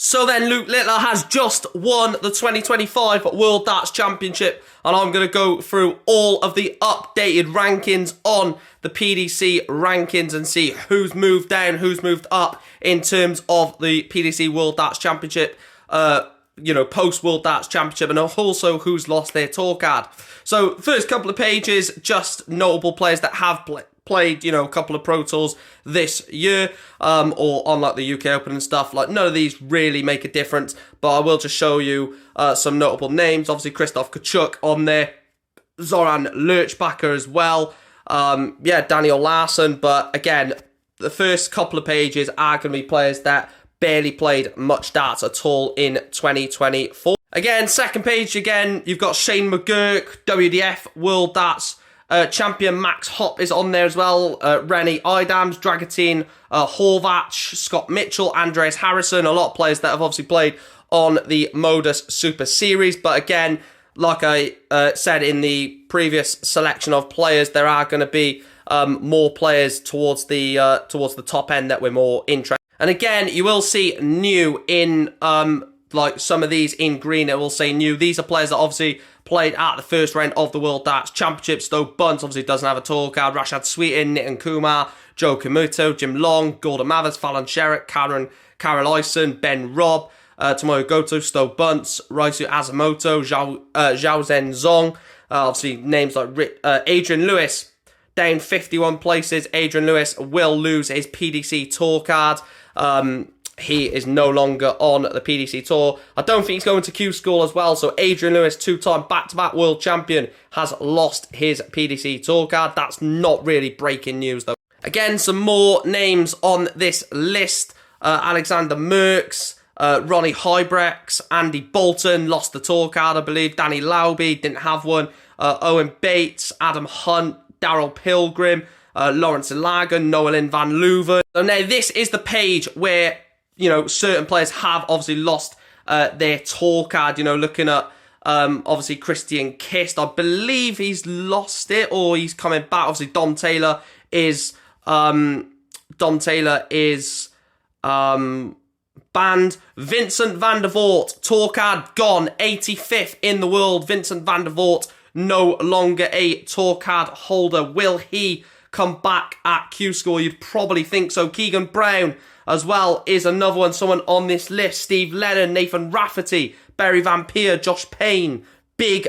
So then Luke Littler has just won the 2025 World Darts Championship, and I'm going to go through all of the updated rankings on the PDC rankings and see who's moved down, who's moved up in terms of the PDC World Darts Championship, post-World Darts Championship, and also who's lost their tour card. So first couple of pages, just notable players that have played, a couple of Pro Tours this year, or on like the UK Open and stuff. Like, none of these really make a difference, but I will just show you some notable names. Obviously, Christoph Kachuk on there, Zoran Lurchbacher as well. Daniel Larsson, but again, the first couple of pages are going to be players that barely played much darts at all in 2024. Again, second page again, you've got Shane McGurk, WDF World Darts champion. Max Hopp is on there as well. Rennie Idams, Dragutin Horvath, Scott Mitchell, Andreas Harrison. A lot of players that have obviously played on the Modus Super Series. But again, like I said in the previous selection of players, there are going to be more players towards the top end that we're more interested. And again, you will see new in like some of these in green. It will say new. These are players that obviously played at the first round of the World Darts Championship. Stowe Bunce obviously doesn't have a tour card. Rashad Sweetin, Nitin Kumar, Joe Kamuto, Jim Long, Gordon Mathers, Fallon Sherrick, Carol Ison, Ben Robb, Tomoyo Goto, Stowe Bunce, Raisu Azumoto, Zhao Zhenzong. Obviously names like Adrian Lewis down 51 places. Adrian Lewis will lose his PDC tour card. He is no longer on the PDC Tour. I don't think he's going to Q School as well. So Adrian Lewis, two-time back-to-back world champion, has lost his PDC Tour card. That's not really breaking news, though. Again, some more names on this list. Alexander Merckx, Ronnie Hybrex, Andy Bolton, lost the tour card, I believe. Danny Lauby, didn't have one. Owen Bates, Adam Hunt, Daryl Pilgrim, Lawrence Ilagan, Noelin van Leuven. So now this is the page where certain players have obviously lost their tour card. Looking at obviously Christian Kist, I believe he's lost it or he's coming back. Obviously Dom Taylor is banned. Vincent van der Voort, tour card gone, 85th in the world. Vincent van der Voort no longer a tour card holder. Will he come back at Q School? You'd probably think so. Keegan Brown as well is another one, someone on this list. Steve Lennon, Nathan Rafferty, Barry Van Peer, Josh Payne. Big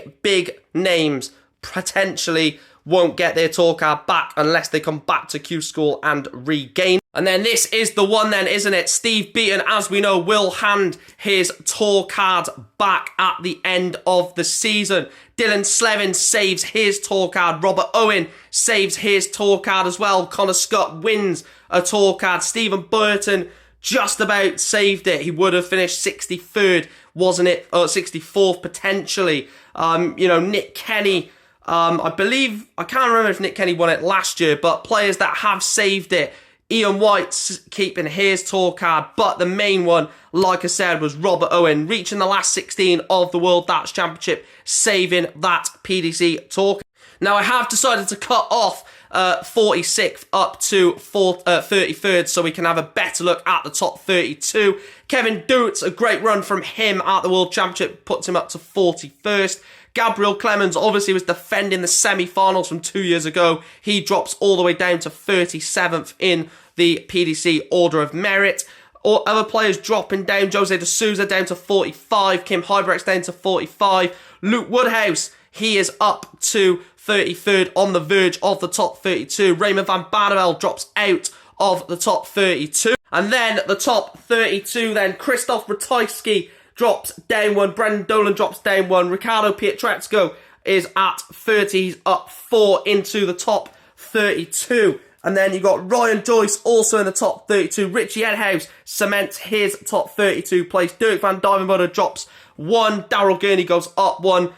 names potentially won't get their tour card back unless they come back to Q School and regain. And then this is the one then, isn't it? Steve Beaton, as we know, will hand his tour card back at the end of the season. Dylan Slevin saves his tour card. Robert Owen saves his tour card as well. Connor Scott wins a tour card. Stephen Burton just about saved it. He would have finished 63rd, wasn't it? Or 64th potentially. Nick Kenny, I believe, I can't remember if Nick Kenny won it last year, but players that have saved it. Ian White's keeping his tour card, but the main one, like I said, was Robert Owen, reaching the last 16 of the World Darts Championship, saving that PDC tour card. Now, I have decided to cut off 46th up to 33rd so we can have a better look at the top 32. Kevin Duritz, a great run from him at the World Championship, puts him up to 41st. Gabriel Clemens obviously was defending the semi-finals from 2 years ago. He drops all the way down to 37th in the PDC Order of Merit. Or other players dropping down. Jose de Souza down to 45. Kim Hybrex down to 45. Luke Woodhouse, he is up to 33rd, on the verge of the top 32. Raymond van Barneveld drops out of the top 32. And then the top 32 then, Christoph Ratajski drops down one. Brendan Dolan drops down one. Ricardo Pietrezco is at 30. He's up 4 into the top 32. And then you've got Ryan Joyce also in the top 32. Richie Edhouse cements his top 32 place. Dirk van Dijvenbode drops 1. Daryl Gurney goes up 1.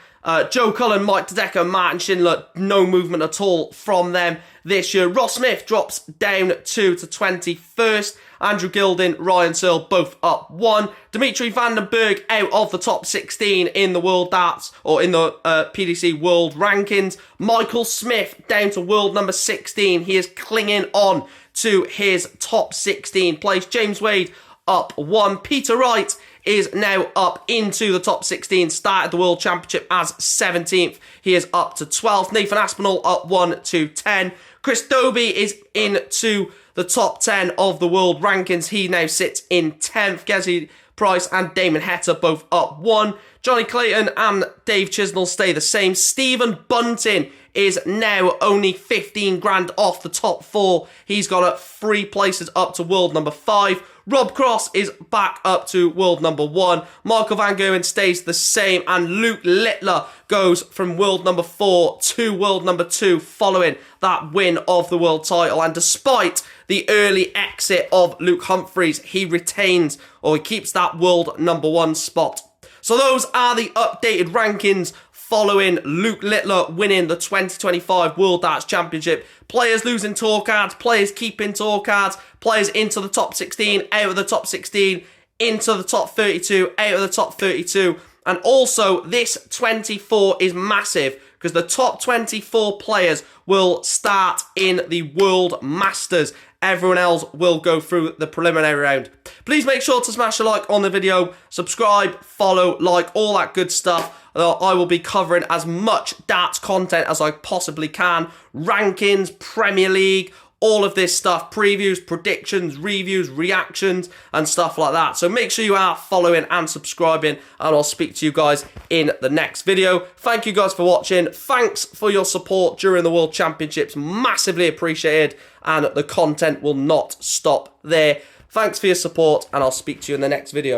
Joe Cullen, Mike Dedeker, Martin Schindler, no movement at all from them this year. Ross Smith drops down 2 to 21st. Andrew Gilding, Ryan Searle, both up 1. Dimitri Vandenberg out of the top 16 in the World Darts, or in the PDC World Rankings. Michael Smith down to world number 16. He is clinging on to his top 16 place. James Wade up 1. Peter Wright is now up into the top 16, started the World Championship as 17th. He is up to 12th. Nathan Aspinall up 1 to 10. Chris Dobey is into the top 10 of the world rankings. He now sits in 10th. Gezi Price and Damon Heta both up 1. Johnny Clayton and Dave Chisnell stay the same. Stephen Bunting is now only 15 grand off the top 4. He's got up 3 places up to world number 5. Rob Cross is back up to world number 1. Michael Van Gerwen stays the same. And Luke Littler goes from world number 4 to world number 2 following that win of the world title. And despite the early exit of Luke Humphries, he retains, or he keeps that world number 1 spot. So those are the updated rankings following Luke Littler winning the 2025 World Darts Championship. Players losing tour cards, players keeping tour cards, players into the top 16, out of the top 16, into the top 32, out of the top 32. And also, this 24 is massive because the top 24 players will start in the World Masters. Everyone else will go through the preliminary round. Please make sure to smash a like on the video, subscribe, follow, like, all that good stuff. I will be covering as much darts content as I possibly can. Rankings, Premier League, all of this stuff. Previews, predictions, reviews, reactions, and stuff like that. So make sure you are following and subscribing, and I'll speak to you guys in the next video. Thank you guys for watching. Thanks for your support during the World Championships. Massively appreciated, and the content will not stop there. Thanks for your support, and I'll speak to you in the next video.